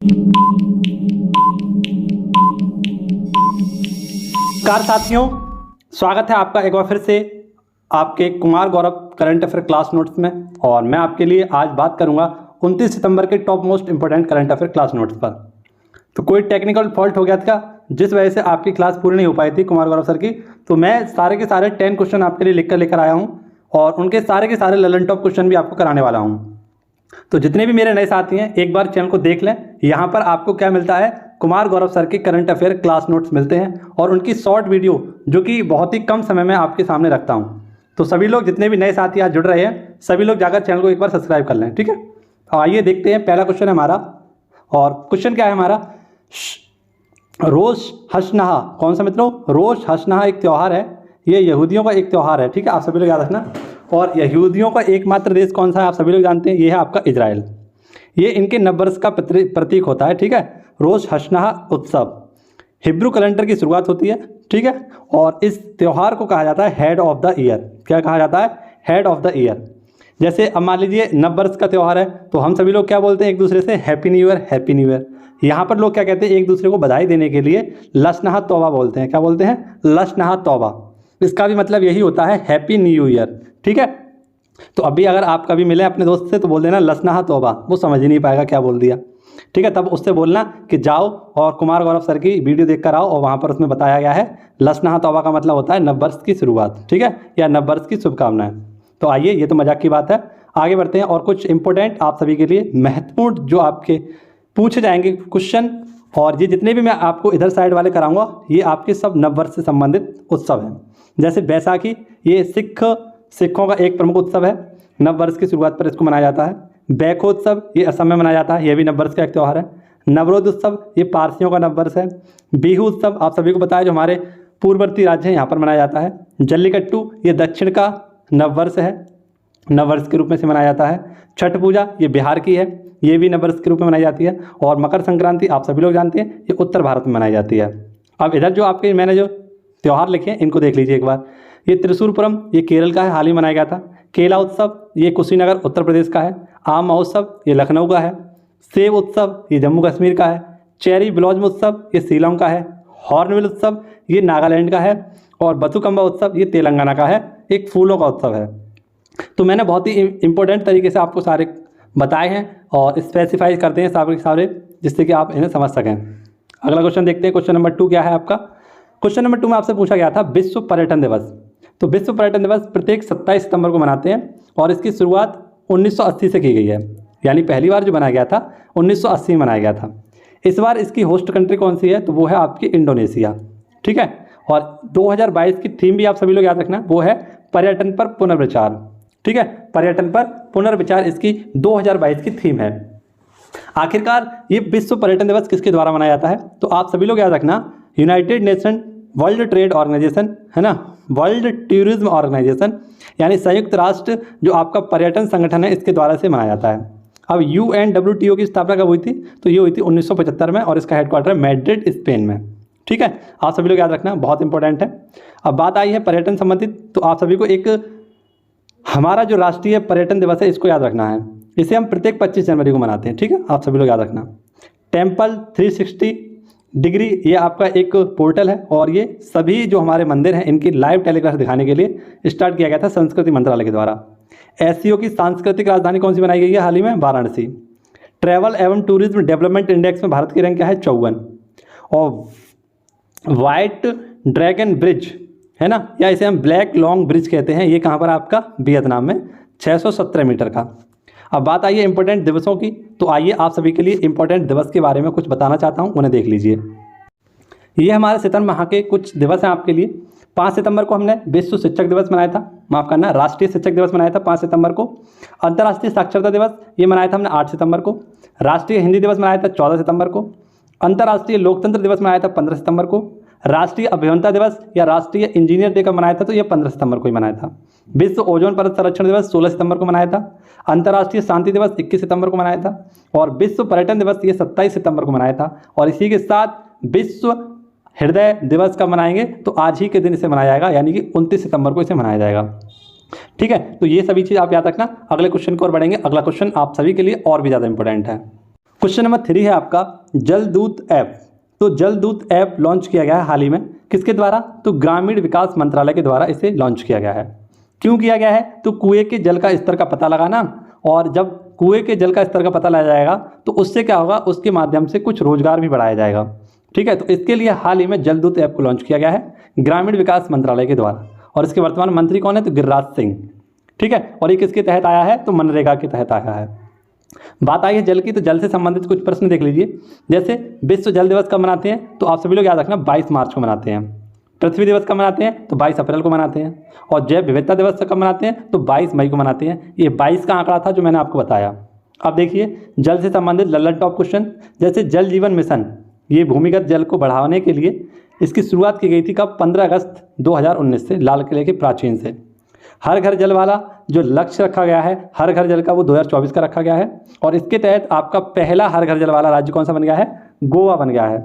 नमस्कार साथियों, स्वागत है आपका एक बार फिर से आपके Kumar Gaurav current affair class notes में। और मैं आपके लिए आज बात करूंगा 29 सितंबर के top most important current affair class notes पर। तो कोई टेक्निकल फॉल्ट हो गया था जिस वजह से आपकी क्लास पूरी नहीं हो पाई थी कुमार गौरव सर की, तो मैं सारे के सारे 10 क्वेश्चन आपके लिए लिख कर लेकर आया हूँ और उनके सारे के सारे ललन टॉप क्वेश्चन भी आपको कराने वाला हूँ। तो जितने भी मेरे नए साथी हैं एक बार चैनल को देख लें। यहाँ पर आपको क्या मिलता है, कुमार गौरव सर के करंट अफेयर क्लास नोट्स मिलते हैं और उनकी शॉर्ट वीडियो जो कि बहुत ही कम समय में आपके सामने रखता हूँ। तो सभी लोग जितने भी नए साथी आज जुड़ रहे हैं सभी लोग जाकर चैनल को एक बार सब्सक्राइब कर लें, ठीक है। तो आइए देखते हैं, पहला क्वेश्चन है हमारा। और क्वेश्चन क्या है हमारा, रोश हशनहा कौन सा मित्रों, रोश हशनहा एक त्यौहार है, ये यहूदियों का एक त्यौहार है, ठीक है, आप सभी लोग याद रखना। और यहूदियों का एकमात्र देश कौन सा है आप सभी लोग जानते हैं, ये है आपका इजराइल। ये इनके नववर्ष का प्रतीक होता है, ठीक है। रोश हशनहा उत्सव हिब्रू कैलेंडर की शुरुआत होती है, ठीक है। और इस त्यौहार को कहा जाता है हेड ऑफ द ईयर। क्या कहा जाता है, हेड ऑफ द ईयर। जैसे अब मान लीजिए नववर्ष का त्यौहार है तो हम सभी लोग क्या बोलते हैं एक दूसरे से, happy new year, happy new year. यहाँ पर लोग क्या कहते हैं, एक दूसरे को बधाई देने के लिए लशनहा तौबा बोलते हैं। क्या बोलते हैं, लशनहा तौबा। इसका भी मतलब यही होता है हैप्पी न्यू ईयर, ठीक है। तो अभी अगर आप कभी मिले अपने दोस्त से तो बोल देना लशनहा तौबा, वो समझ ही नहीं पाएगा क्या बोल दिया, ठीक है। तब उससे बोलना कि जाओ और कुमार गौरव सर की वीडियो देख कर आओ और वहाँ पर उसमें बताया गया है लशनहा तौबा का मतलब होता है नववर्ष की शुरुआत, ठीक है, या नववर्ष की शुभकामनाएं। तो आइए, ये तो मजाक की बात है, आगे बढ़ते हैं। और कुछ इंपॉर्टेंट आप सभी के लिए महत्वपूर्ण जो आपके पूछे जाएंगे क्वेश्चन, और ये जितने भी मैं आपको इधर साइड वाले कराऊंगा ये आपके सब नववर्ष से संबंधित उत्सव हैं। जैसे बैसाखी, ये सिखों का एक प्रमुख उत्सव है, नववर्ष की शुरुआत पर इसको मनाया जाता है। बैकोत्सव ये असम में मनाया जाता है, यह भी नववर्ष का एक त्यौहार है। नवरोज उत्सव ये पारसियों का नववर्ष है। बिहू उत्सव आप सभी को पता है जो हमारे पूर्ववर्ती राज्य हैं यहाँ पर मनाया जाता है। जल्लीकट्टू ये दक्षिण का नववर्ष है, नववर्ष के रूप में से मनाया जाता है। छठ पूजा ये बिहार की है, ये भी नववर्ष के रूप में मनाई जाती है। और मकर संक्रांति आप सभी लोग जानते हैं ये उत्तर भारत में मनाई जाती है। अब इधर जो आपके मैंने जो त्यौहार लिखे हैं इनको देख लीजिए एक बार। ये त्रिशूरपुरम ये केरल का है, हाल ही मनाया गया था। केला उत्सव ये कुशीनगर उत्तर प्रदेश का है। आम महोत्सव ये लखनऊ का है। सेब उत्सव ये जम्मू कश्मीर का है। चेरी ब्लॉसम उत्सव ये शिलोंग का है। हॉर्नबिल उत्सव ये नागालैंड का है। और बथुकम्बा उत्सव ये तेलंगाना का है, एक फूलों का उत्सव है। तो मैंने बहुत ही इंपॉर्टेंट तरीके से आपको सारे बताए हैं और स्पेसिफाई करते हैं सारे जिससे कि आप इन्हें समझ सकें। अगला क्वेश्चन देखते हैं, क्वेश्चन नंबर 2 क्या है आपका। क्वेश्चन नंबर 2 में आपसे पूछा गया था विश्व पर्यटन दिवस। तो विश्व पर्यटन दिवस प्रत्येक 27 सितंबर को मनाते हैं और इसकी शुरुआत 1980 से की गई है, यानी पहली बार जो बनाया गया था 1980 में मनाया गया था। इस बार इसकी होस्ट कंट्री कौन सी है, तो वो है आपकी इंडोनेशिया, ठीक है। और 2022 की थीम भी आप सभी लोग याद रखना, वो है पर्यटन पर पुनर्विचार, ठीक है। पर्यटन पर पुनर्विचार इसकी 2022 की थीम है। आखिरकार ये विश्व पर्यटन दिवस किसके द्वारा मनाया जाता है, तो आप सभी लोग याद रखना, United Nation World Trade Organization है ना, वर्ल्ड टूरिज्म ऑर्गेनाइजेशन यानी संयुक्त राष्ट्र जो आपका पर्यटन संगठन है इसके द्वारा से मनाया जाता है। अब UNWTO की स्थापना कब हुई थी, तो ये हुई थी 1975 में और इसका हेडक्वार्टर है मैड्रिड स्पेन में, ठीक है। आप सभी लोग याद रखना, बहुत इंपॉर्टेंट है। अब बात आई है पर्यटन संबंधित, तो आप सभी को एक हमारा जो राष्ट्रीय पर्यटन दिवस है इसको याद रखना है। इसे हम प्रत्येक 25 जनवरी को मनाते हैं, ठीक है, आप सभी लोग याद रखना। टेम्पल 360 डिग्री ये आपका एक पोर्टल है और ये सभी जो हमारे मंदिर हैं इनकी लाइव टेलीकास्ट दिखाने के लिए स्टार्ट किया गया था संस्कृति मंत्रालय के द्वारा। एससीओ की सांस्कृतिक राजधानी कौन सी बनाई गई है हाल ही में, वाराणसी। ट्रैवल एवं टूरिज्म डेवलपमेंट इंडेक्स में भारत की रैंक क्या है, 54। और वाइट ड्रैगन ब्रिज है ना, या इसे हम ब्लैक लॉन्ग ब्रिज कहते हैं, ये कहाँ पर आपका, वियतनाम में, 617 मीटर का। अब बात आई है इंपॉर्टेंट दिवसों की, तो आइए आप सभी के लिए इंपॉर्टेंट दिवस के बारे में कुछ बताना चाहता हूं, उन्हें देख लीजिए। ये हमारे सितंबर माह के कुछ दिवस हैं आपके लिए। 5 सितंबर को हमने विश्व शिक्षक दिवस मनाया था, माफ करना, राष्ट्रीय शिक्षक दिवस मनाया था 5 सितंबर को। अंतर्राष्ट्रीय साक्षरता दिवस ये मनाया था हमने 8 सितंबर को। राष्ट्रीय हिंदी दिवस मनाया था 14 सितंबर को। अंतर्राष्ट्रीय लोकतंत्र दिवस मनाया था 15 सितंबर को। राष्ट्रीय अभियंता दिवस या राष्ट्रीय इंजीनियर डे कब मनाया था, तो ये 15 सितंबर को ही मनाया था। विश्व ओजोन परत संरक्षण दिवस 16 सितंबर को मनाया था। अंतर्राष्ट्रीय शांति दिवस 21 सितंबर को मनाया था। और विश्व पर्यटन दिवस ये 27 सितंबर को मनाया था। और इसी के साथ विश्व हृदय दिवस कब मनाएंगे, तो आज ही के दिन इसे मनाया जाएगा, यानी कि 29 सितंबर को इसे मनाया जाएगा। ठीक है, तो ये सभी चीज़ आप याद रखना। अगले क्वेश्चन की ओर बढ़ेंगे। अगला क्वेश्चन आप सभी के लिए और भी ज़्यादा इंपॉर्टेंट है। क्वेश्चन नंबर 3 है आपका जल दूत ऐप। तो जल दूत ऐप लॉन्च किया गया है हाल ही में, किसके द्वारा? तो ग्रामीण विकास मंत्रालय के द्वारा इसे लॉन्च किया गया है। क्यों किया गया है? तो कुएं के जल का स्तर का पता लगाना, और जब कुएं के जल का स्तर का पता लगाया जाएगा तो उससे क्या होगा, उसके माध्यम से कुछ रोजगार भी बढ़ाया जाएगा। ठीक है, तो इसके लिए हाल ही में जल दूत ऐप को लॉन्च किया गया है ग्रामीण विकास मंत्रालय के द्वारा, और इसके वर्तमान मंत्री कौन है? तो गिरिराज सिंह। ठीक है, और ये किसके तहत आया है? तो मनरेगा के तहत आया है। बात आई है जल की, तो जल से संबंधित कुछ प्रश्न देख लीजिए। जैसे विश्व जल दिवस कब मनाते हैं? तो आप सभी लोग याद रखना 22 मार्च को मनाते हैं। पृथ्वी दिवस कब मनाते हैं? तो 22 अप्रैल को मनाते हैं। और जैव विविधता दिवस कब मनाते हैं? तो 22 मई को मनाते हैं। ये 22 का आंकड़ा था जो मैंने आपको बताया। अब देखिए जल से संबंधित लल्लन टॉप क्वेश्चन, जैसे जल जीवन मिशन, ये भूमिगत जल को बढ़ाने के लिए इसकी शुरुआत की गई थी कब? 15 अगस्त 2019 से, लाल किले के प्राचीन से। हर घर जल वाला जो लक्ष्य रखा गया है हर घर जल का, वो 2024 का रखा गया है। और इसके तहत आपका पहला हर घर जल वाला राज्य कौन सा बन गया है? गोवा बन गया है।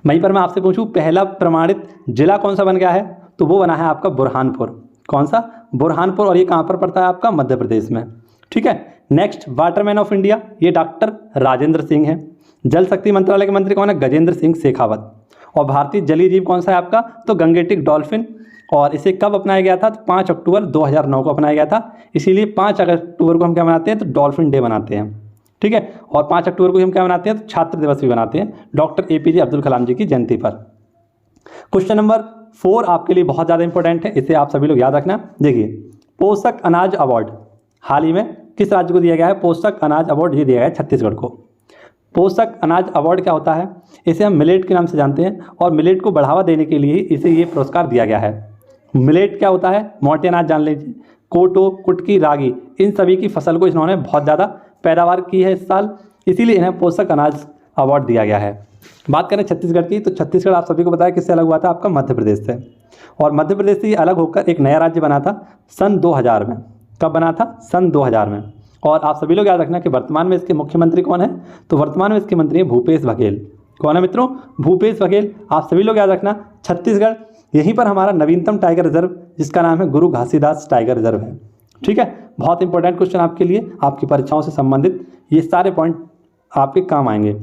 वहीं पर मैं आपसे पूछूं पहला प्रमाणित जिला कौन सा बन गया है? तो वो बना है आपका बुरहानपुर। कौन सा? बुरहानपुर। और ये कहाँ पर पड़ता है? आपका मध्य प्रदेश में। ठीक है, नेक्स्ट वाटरमैन ऑफ इंडिया, ये डॉक्टर राजेंद्र सिंह है। जल शक्ति मंत्रालय के मंत्री कौन है? गजेंद्र सिंह शेखावत। और भारतीय जलीय जीव कौन सा है आपका? तो गंगेटिक डॉल्फिन। और इसे कब अपनाया गया था? तो 5 अक्टूबर 2009 को अपनाया गया था। इसीलिए 5 अक्टूबर को हम क्या मनाते हैं? तो डॉल्फिन डे मनाते हैं। ठीक है, और 5 अक्टूबर को हम क्या मनाते हैं? तो छात्र दिवस भी मनाते हैं, डॉक्टर APJ अब्दुल कलाम जी की जयंती पर। क्वेश्चन नंबर 4 आपके लिए बहुत ज़्यादा इंपॉर्टेंट है, इसे आप सभी लोग याद रखना। देखिए, पोषक अनाज अवार्ड हाल ही में किस राज्य को दिया गया है? पोषक अनाज अवार्ड ये दिया गया है छत्तीसगढ़ को। पोषक अनाज अवार्ड क्या होता है? इसे हम मिलेट के नाम से जानते हैं, और मिलेट को बढ़ावा देने के लिए इसे ये पुरस्कार दिया गया है। मिलेट क्या होता है? मोटे अनाज जान लीजिए, कोटो, कुटकी, रागी, इन सभी की फसल को इन्होंने बहुत ज़्यादा पैदावार की है इस साल, इसीलिए इन्हें पोषक अनाज अवार्ड दिया गया है। बात करें छत्तीसगढ़ की, तो छत्तीसगढ़ आप सभी को बताया किससे अलग हुआ था? आपका मध्य प्रदेश से। और मध्य प्रदेश से ये अलग होकर एक नया राज्य बना था सन 2000 में। कब बना था? सन 2000 में। और आप सभी लोग याद रखना कि वर्तमान में इसके मुख्यमंत्री कौन है? तो वर्तमान में इसके मंत्री हैं भूपेश बघेल। कौन है मित्रों? भूपेश बघेल। आप सभी लोग याद रखना छत्तीसगढ़, यहीं पर हमारा नवीनतम टाइगर रिजर्व जिसका नाम है गुरु घासीदास टाइगर रिजर्व है। ठीक है, बहुत इंपॉर्टेंट क्वेश्चन आपके लिए, आपकी परीक्षाओं से संबंधित ये सारे पॉइंट आपके काम आएंगे।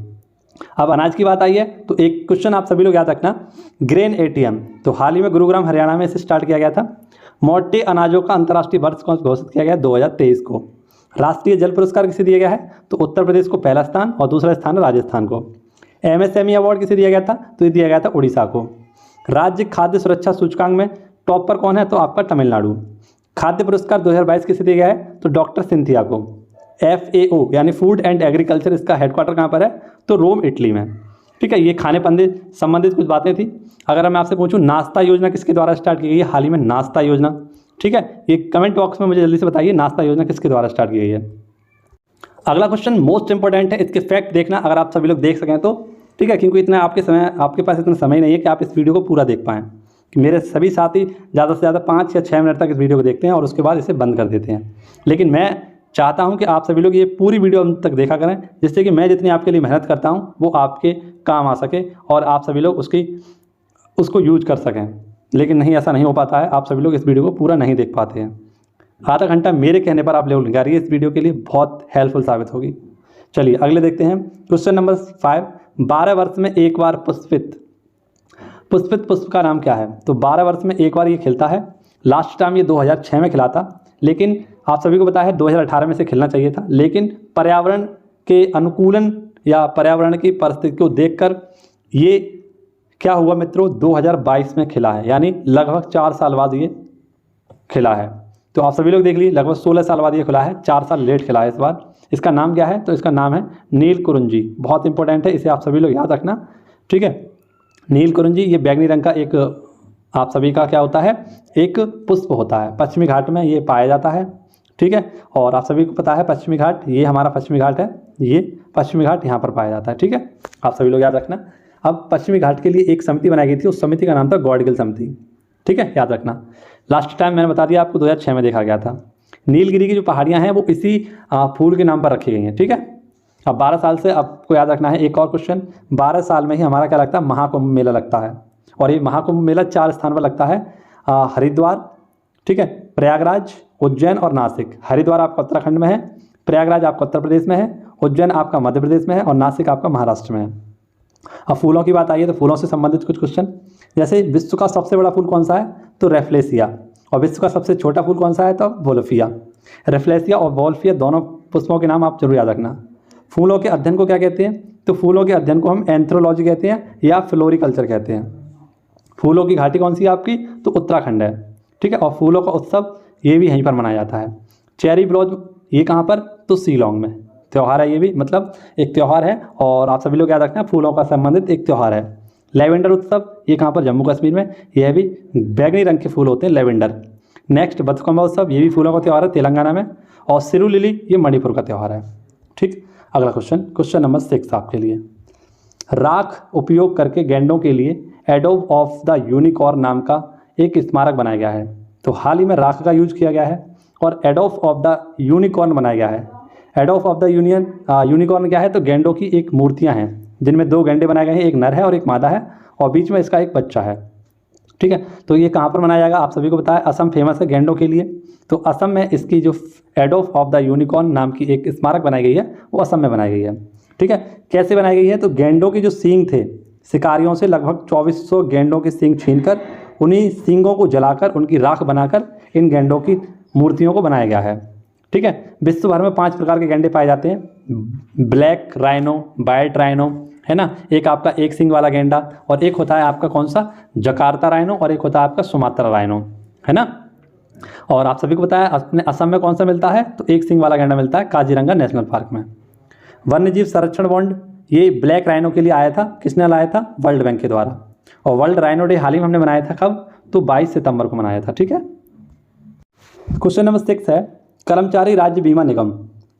अब अनाज की बात आई है, तो एक क्वेश्चन आप सभी लोग याद रखना, ग्रेन ATM, तो हाल ही में गुरुग्राम हरियाणा में इसे स्टार्ट किया गया था। मोटे अनाजों का अंतर्राष्ट्रीय वर्ष कौन घोषित किया गया? 2023 को। राष्ट्रीय जल पुरस्कार किसे दिया गया है? तो उत्तर प्रदेश को पहला स्थान, और दूसरा स्थान राजस्थान को। MSME अवार्ड किसे दिया गया था? तो ये दिया गया था उड़ीसा को। राज्य खाद्य सुरक्षा सूचकांक में टॉप पर कौन है? तो आपका तमिलनाडु। खाद्य पुरस्कार 2022 किसे दिया गया है? तो डॉक्टर सिंथिया को। FAO यानी फूड एंड एग्रीकल्चर, इसका हेडक्वार्टर कहाँ पर है? तो रोम, इटली में। ठीक है, ये खाने पीने संबंधित कुछ बातें थी। अगर मैं आपसे पूछूं नाश्ता योजना किसके द्वारा स्टार्ट की गई है? हाल ही में नाश्ता योजना। ठीक है, ये कमेंट बॉक्स में मुझे जल्दी से बताइए नाश्ता योजना किसके द्वारा स्टार्ट की गई है। अगला क्वेश्चन मोस्ट इंपॉर्टेंट है, इसके फैक्ट देखना अगर आप सभी लोग देख सकें तो। ठीक है, क्योंकि इतना आपके पास इतना समय नहीं है कि आप इस वीडियो को पूरा देख पाएँ। कि मेरे सभी साथी ज़्यादा से ज़्यादा 5 या 6 मिनट तक इस वीडियो को देखते हैं और उसके बाद इसे बंद कर देते हैं। लेकिन मैं चाहता हूं कि आप सभी लोग ये पूरी वीडियो अंत तक देखा करें, जिससे कि मैं जितनी आपके लिए मेहनत करता हूं वो आपके काम आ सके और आप सभी लोग उसको यूज कर सकें। लेकिन नहीं, ऐसा नहीं हो पाता है, आप सभी लोग इस वीडियो को पूरा नहीं देख पाते हैं। आधा घंटा मेरे कहने पर आप लोग निकालिए, इस वीडियो के लिए बहुत हेल्पफुल साबित होगी। चलिए अगले देखते हैं। क्वेश्चन नंबर 5, 12 वर्ष में एक बार पुष्पित पुष्प का नाम क्या है? तो 12 वर्ष में एक बार ये खिलता है। लास्ट टाइम ये 2006 में खिला था, लेकिन आप सभी को पता है 2018 में से खिलना चाहिए था, लेकिन पर्यावरण के अनुकूलन या पर्यावरण की परिस्थिति को देखकर ये क्या हुआ मित्रों, 2022 में खिला है, यानी लगभग 4 साल बाद ये खिला है। तो आप सभी लोग देख लीजिए, लगभग 16 साल बाद ये खिला है, 4 साल लेट खिला है इस बार। इसका नाम क्या है? तो इसका नाम है नीलकुरुंजी। बहुत इंपॉर्टेंट है, इसे आप सभी लोग याद रखना। ठीक है, नीलकुरुंजी ये बैगनी रंग का एक आप सभी का क्या होता है, एक पुष्प होता है। पश्चिमी घाट में ये पाया जाता है। ठीक है, और आप सभी को पता है पश्चिमी घाट, ये हमारा पश्चिमी घाट है, ये पश्चिमी घाट यहाँ पर पाया जाता है। ठीक है, आप सभी लोग याद रखना। अब पश्चिमी घाट के लिए एक समिति बनाई गई थी, उस समिति का नाम था गौडगिल समिति। ठीक है, याद रखना। लास्ट टाइम मैंने बता दिया आपको 2006 में देखा गया था। नीलगिरी की जो पहाड़ियाँ हैं वो इसी फूल के नाम पर रखी गई हैं। ठीक है, अब 12 साल से आपको याद रखना है एक और क्वेश्चन, 12 साल में ही हमारा क्या लगता है, महाकुंभ मेला लगता है। और ये महाकुंभ मेला 4 स्थान पर लगता है, हरिद्वार, ठीक है, प्रयागराज, उज्जैन और नासिक। हरिद्वार आपका उत्तराखंड में है, प्रयागराज आपका उत्तर प्रदेश में है उज्जैन आपका मध्य प्रदेश में है और नासिक आपका महाराष्ट्र में है। अब फूलों की बात आई है तो फूलों से संबंधित कुछ क्वेश्चन, जैसे विश्व का सबसे बड़ा फूल कौन सा है, तो रेफ्लेसिया, और विश्व का सबसे छोटा फूल कौन सा है, तो वोल्फिया। रेफ्लेसिया और वोल्फिया दोनों पुष्पों के नाम आप जरूर याद रखना। फूलों के अध्ययन को क्या कहते हैं, तो फूलों के अध्ययन को हम एंथ्रोलॉजी कहते हैं या फ्लोरिकल्चर कहते हैं। फूलों की घाटी कौन सी है आपकी, तो उत्तराखंड है, ठीक है। और फूलों का उत्सव ये भी यहीं पर मनाया जाता है। चेरी ब्लॉसम ये कहाँ पर, तो शिलोंग में त्यौहार है, ये भी मतलब एक त्यौहार है और आप सभी लोग याद रखना फूलों का संबंधित एक त्यौहार है। लेवेंडर उत्सव ये कहाँ पर, जम्मू कश्मीर में, यह भी बैगनी रंग के फूल होते हैं लेवेंडर। नेक्स्ट बथुकम्मा उत्सव, ये भी फूलों का त्यौहार है तेलंगाना में। और सिरू लिली ये मणिपुर का त्यौहार है, ठीक। अगला क्वेश्चन नंबर 6 आपके लिए, राख उपयोग करके गैंडों के लिए एडोब ऑफ द यूनिकॉर्न नाम का एक स्मारक बनाया गया है। तो हाल ही में राख का यूज किया गया है और एडोब ऑफ द यूनिकॉर्न बनाया गया है। एडोब ऑफ द यूनिकॉर्न क्या है, तो गैंडों की एक मूर्तियां हैं जिनमें 2 गैंडे बनाए गए हैं, एक नर है और एक मादा है और बीच में इसका एक बच्चा है, ठीक है। तो ये कहाँ पर मनाया जाएगा, आप सभी को पता है असम फेमस है गैंडों के लिए, तो असम में इसकी जो एडोब ऑफ द यूनिकॉर्न नाम की एक स्मारक बनाई गई है वो असम में बनाई गई है, ठीक है। कैसे बनाई गई है, तो गैंडों के जो सींग थे, शिकारियों से लगभग 2400 गैंडों के सींग छीनकर उन्हीं सींगों को जलाकर उनकी राख बनाकर इन गैंडों की मूर्तियों को बनाया गया है, ठीक है। विश्व भर में 5 प्रकार के गैंडे पाए जाते हैं, ब्लैक राइनो, वाइट राइनो, है ना, एक आपका एक सींग वाला गैंडा, और एक होता है आपका कौन सा, जकार्ता राइनो, और एक होता है आपका सुमात्रा राइनो, है ना। और आप सभी को पता है अपने असम में कौन सा मिलता है, तो एक सींग वाला गैंडा मिलता है काजीरंगा नेशनल पार्क में। वन्यजीव संरक्षण बॉन्ड ये ब्लैक राइनो के लिए आया था, किसने लाया था, वर्ल्ड बैंक के द्वारा। और वर्ल्ड राइनो डे हाल ही में हमने मनाया था, कब, तो 22 सितंबर को मनाया था, ठीक है। क्वेश्चन नंबर 6 है, कर्मचारी राज्य बीमा निगम,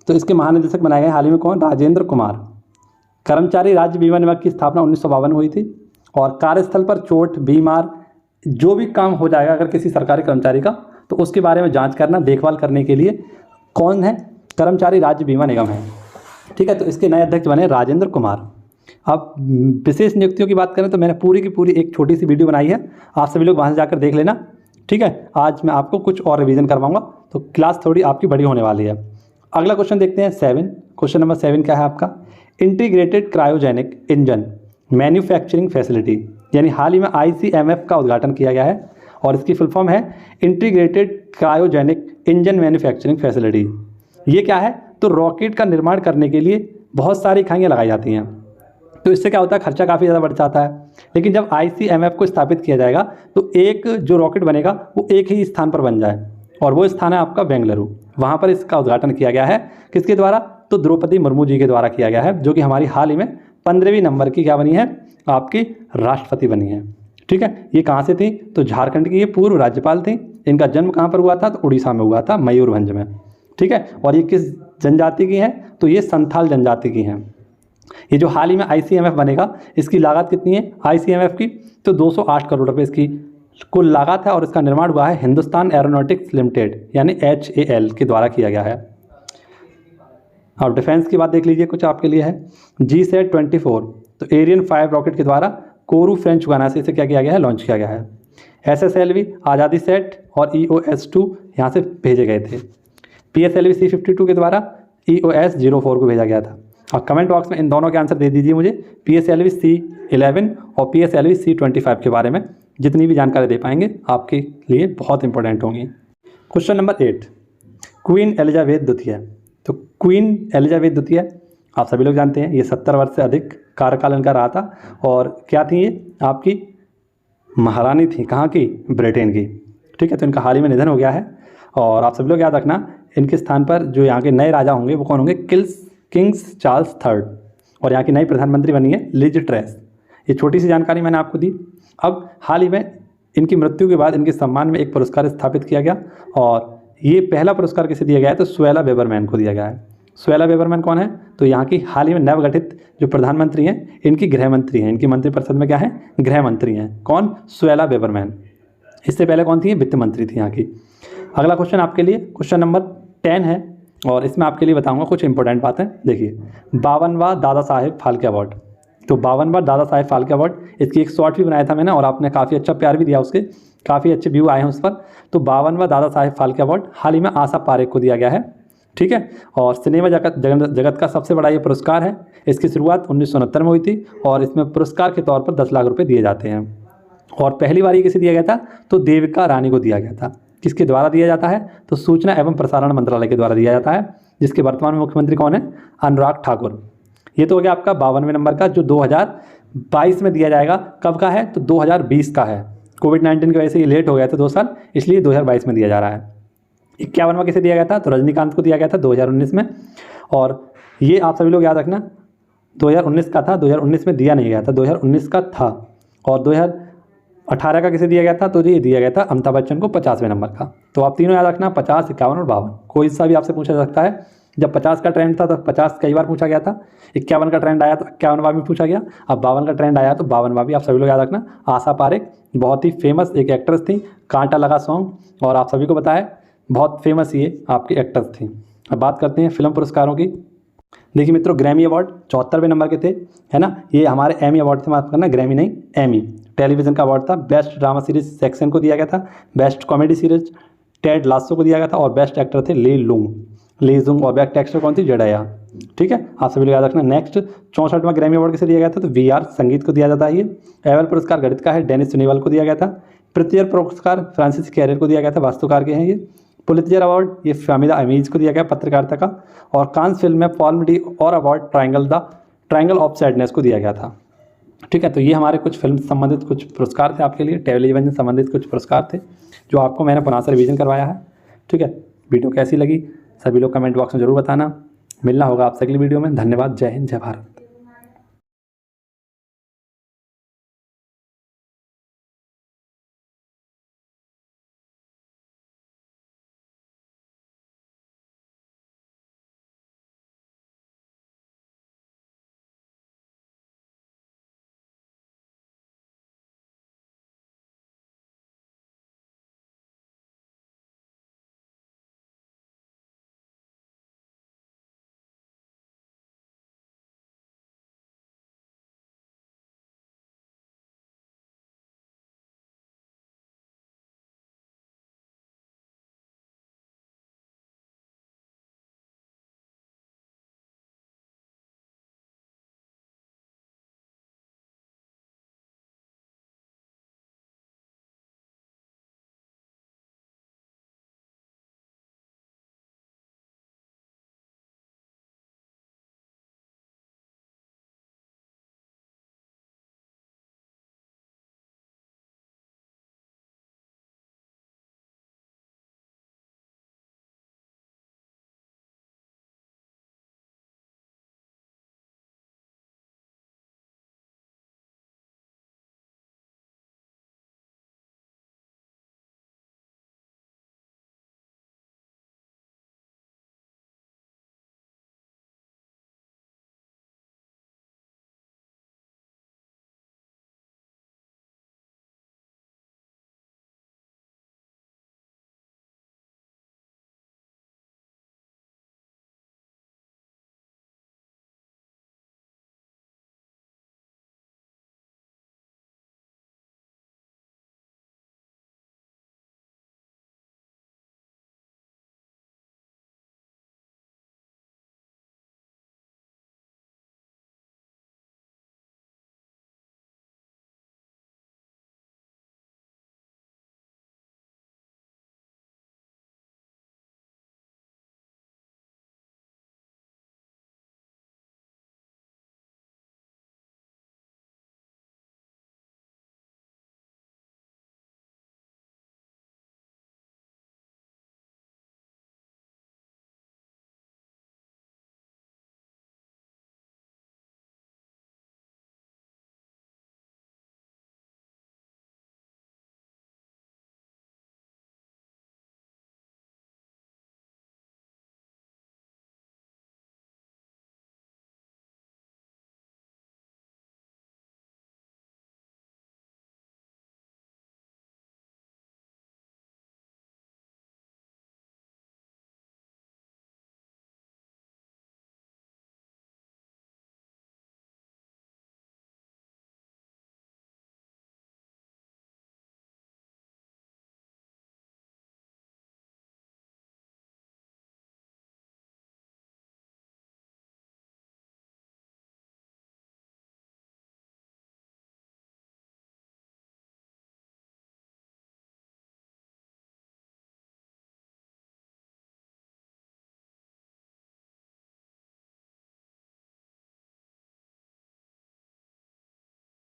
तो इसके महानिदेशक बनाए गए हाल ही में कौन, राजेंद्र कुमार। कर्मचारी राज्य बीमा निगम की स्थापना 1952 में हुई थी और कार्यस्थल पर चोट, बीमार, जो भी काम हो जाएगा अगर किसी सरकारी कर्मचारी का, तो उसके बारे में जांच करना, देखभाल करने के लिए कौन है, कर्मचारी राज्य बीमा निगम है, ठीक है। तो इसके नए अध्यक्ष बने राजेंद्र कुमार। अब विशेष नियुक्तियों की बात करें तो मैंने पूरी की पूरी एक छोटी सी वीडियो बनाई है, आप सभी लोग वहाँ से जाकर देख लेना, ठीक है। आज मैं आपको कुछ और रिवीजन करवाऊंगा तो क्लास थोड़ी आपकी बड़ी होने वाली है। अगला क्वेश्चन देखते हैं 7, क्वेश्चन नंबर 7 क्या है आपका, integrated cryogenic engine manufacturing facility, यानी हाल ही में ICMF का उद्घाटन किया गया है और इसकी फुल फॉर्म है integrated cryogenic engine manufacturing facility. ये क्या है, तो रॉकेट का निर्माण करने के लिए बहुत सारी इकाइयाँ लगाई जाती हैं, तो इससे क्या होता है, खर्चा काफ़ी ज़्यादा बढ़ जाता है। लेकिन जब ICMF को स्थापित किया जाएगा तो एक जो रॉकेट बनेगा वो एक ही स्थान पर बन जाए, और वो स्थान है आपका बेंगलुरु। वहाँ पर इसका उद्घाटन किया गया है, किसके द्वारा, तो द्रौपदी मुर्मू जी के द्वारा किया गया है, जो कि हमारी हाल ही में 15वीं नंबर की क्या बनी है, आपकी राष्ट्रपति बनी है, ठीक है। ये कहाँ से थी, तो झारखंड की ये पूर्व राज्यपाल थी। इनका जन्म कहाँ पर हुआ था, तो उड़ीसा में हुआ था, मयूरभंज में, ठीक है। और ये किस जनजाति की हैं, तो ये संथाल जनजाति की हैं। ये जो हाल ही में ICMF बनेगा, इसकी लागत कितनी है ICMF की, तो 208 करोड़ रुपए इसकी कुल लागत है और इसका निर्माण हुआ है हिंदुस्तान एरोनॉटिक्स लिमिटेड यानी HAL के द्वारा किया गया है। अब डिफेंस की बात देख लीजिए, कुछ आपके लिए है, GSAT-24, तो एरियन 5 रॉकेट के द्वारा कोरू फ्रेंच गुयाना से इसे क्या किया गया है, लॉन्च किया गया है। SSLV आज़ादी सेट और EOS-2 यहाँ से भेजे गए थे। PSLV C-52 के द्वारा EOS-04 को भेजा गया था। और कमेंट बॉक्स में इन दोनों के आंसर दे दीजिए मुझे, PSLV C-11 और PSLV C-25 के बारे में जितनी भी जानकारी दे पाएंगे आपके लिए बहुत इंपॉर्टेंट होंगी। क्वेश्चन नंबर 8, क्वीन एलिजाबेथ द्वितीय, तो क्वीन एलिजाबेथ द्वितीय आप सभी लोग जानते हैं, ये 70 वर्ष से अधिक कार्यकाल इनका रहा था और क्या थी, ये आपकी महारानी थी, कहाँ की, ब्रिटेन की, ठीक है। तो इनका हाल ही में निधन हो गया है और आप सभी लोग याद रखना इनके स्थान पर जो यहाँ के नए राजा होंगे वो कौन होंगे, किंग्स चार्ल्स III, और यहाँ की नई प्रधानमंत्री बनी है लिज ट्रेस। ये छोटी सी जानकारी मैंने आपको दी। अब हाल ही में इनकी मृत्यु के बाद इनके सम्मान में एक पुरस्कार स्थापित किया गया और ये पहला पुरस्कार किसे दिया गया है, तो सुएला बेबरमैन को दिया गया है। सुएला बेबरमैन कौन है, तो यहाँ की हाल ही में नवगठित जो प्रधानमंत्री हैं, इनकी गृह मंत्री हैं, इनकी मंत्रिपरिषद में क्या है, गृह मंत्री हैं। कौन, सुएला बेबरमैन। इससे पहले कौन थी, वित्त मंत्री थी यहाँ की। अगला क्वेश्चन आपके लिए क्वेश्चन नंबर 10 है और इसमें आपके लिए बताऊंगा कुछ इंपॉर्टेंट बातें। देखिए, 52वां दादा साहेब फाल्के अवार्ड, तो 52वां दादा साहेब फाल्के अवार्ड, इसकी एक शॉर्ट भी बनाया था मैंने और आपने काफ़ी अच्छा प्यार भी दिया, उसके काफ़ी अच्छे व्यू आए हैं उस पर। तो 52वां दादा साहेब फाल्के अवार्ड हाल ही में आशा पारेख को दिया गया है। ठीक है। और सिनेमा जगत का सबसे बड़ा ये पुरस्कार है। इसकी शुरुआत 1969 में हुई थी और इसमें पुरस्कार के तौर पर 10 लाख रुपए दिए जाते हैं। और पहली बार ये किसे दिया गया था, तो देविका रानी को दिया गया था। किसके द्वारा दिया जाता है, तो सूचना एवं प्रसारण मंत्रालय के द्वारा दिया जाता है, जिसके वर्तमान में मुख्यमंत्री कौन है, अनुराग ठाकुर। ये तो हो गया आपका 52वें नंबर का, जो 2022 में दिया जाएगा। कब का है, तो 2020 का है। कोविड-19 की वजह से ये लेट हो गया था 2 साल, इसलिए 2022 में दिया जा रहा है। 51वां किसे दिया गया था, तो रजनीकांत को दिया गया था 2019 में। और ये आप सभी लोग याद रखना 2019 का था, 2019 में दिया नहीं गया था, 2019 का था। और 2018 का किसे दिया गया था, तो ये दिया गया था अमिताभ बच्चन को 50वें नंबर का। तो आप तीनों याद रखना, 50, 51 और 52। कोई सा भी आपसे पूछा जा सकता है। जब 50 का ट्रेंड था तो 50 कई बार पूछा गया था, 51 का ट्रेंड आया तो 51वां भी पूछा गया, अब 52 का ट्रेंड आया तो 52वां भी। आप सभी लोग याद रखना। आशा पारेख बहुत ही फेमस एक एक्ट्रेस थी, कांटा लगा सॉन्ग, और आप सभी को पता है बहुत फेमस ये आपकी एक्ट्रेस थी। अब बात करते हैं फिल्म पुरस्कारों की। देखिए मित्रों, ग्रैमी अवार्ड 74वें नंबर के थे, है ना। ये हमारे एमी अवार्ड से माफ करना, ग्रैमी नहीं एमी, टेलीविजन का अवार्ड था। बेस्ट ड्रामा सीरीज सेक्शन को दिया गया था, best comedy series Ted lasso को दिया गया था, और बेस्ट एक्टर थे ली जुंग, और बेस्ट एक्टर कौन थी, जेडाया। ठीक है, आप सभी लोग याद रखना। नेक्स्ट 64वां ग्रैमी अवार्ड किसे दिया गया था, तो वीआर संगीत को दिया जाता है। ये एवल पुरस्कार गणित का है, डेनिस सुनीवल को दिया गया था। प्रित्यर पुरस्कार फ्रांसिस कैरियर को दिया गया था, वास्तुकार के हैं ये। पुलित्जर अवार्ड ये फामिदा अमीज को दिया गया, पत्रकारिता का। और कांस फिल्म में पॉल्म डी और अवार्ड ट्रायंगल ऑफ सैडनेस को दिया गया था। ठीक है, तो ये हमारे कुछ फिल्म संबंधित कुछ पुरस्कार थे आपके लिए, टेलीविजन से संबंधित कुछ पुरस्कार थे जो आपको मैंने पुनः से रिवीजन करवाया है। ठीक है, वीडियो कैसी लगी सभी लोग कमेंट बॉक्स में जरूर बताना। मिलना होगा आपसे अगली वीडियो में। धन्यवाद। जय हिंद, जय भारत।